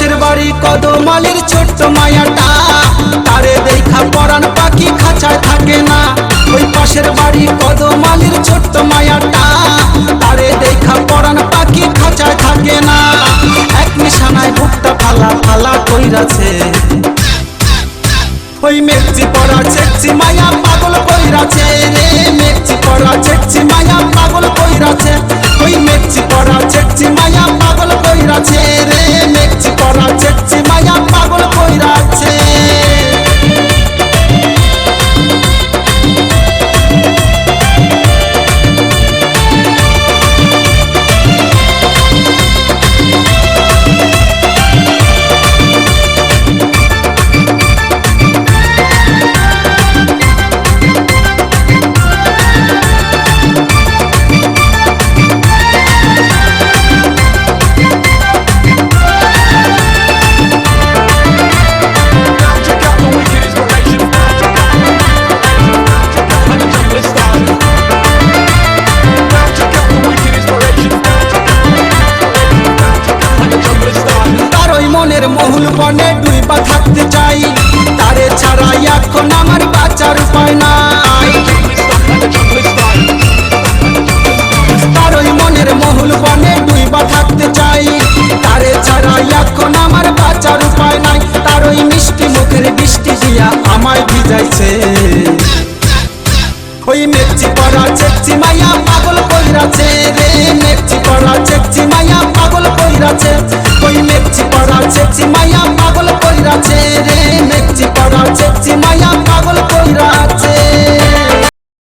পাশের বাড়ি কদমালির ছোট্ট মায়াটা, তারে দেখা পরাণ পাখি খাঁচায় থাকে না। ওই পাশের বাড়ি কদমালির ছোট্ট মায়াটা, তারে দেখা পরাণ পাখি খাঁচায় থাকে না। এক নিশানায় বুকটা ফালা ফালা কইরাছে, ওই মেঘচি পড়া চেকচি মায়া পাগল কইরাছে রে। মেঘচি পড়া চেকচি মায়া পাগল কইরাছে, ওই মেঘচি পড়া চেকচি মায়া পাগল কইরাছে রে। মেঘচি পড়া চেকচি মায়া পাগল কইরাছে। মহুল বনে ডুইবা থাকতে চাই, তারে ছাড়া এখন আমার বাঁচার উপায় নাই। তার ওই মনের মহুল বনে ডুইবা থাকতে চাই, তারে ছাড়া এখন আমার বাঁচার উপায় নাই। তার ওই মিষ্টি মুখের বৃষ্টি দিয়া আমায় ভিজাইছে, ওই মেঘচি পড়া চেকচি মায়া পাগল কইরাছে রে। মেঘচি পড়া চেকচি মায়া পাগল কইরাছে,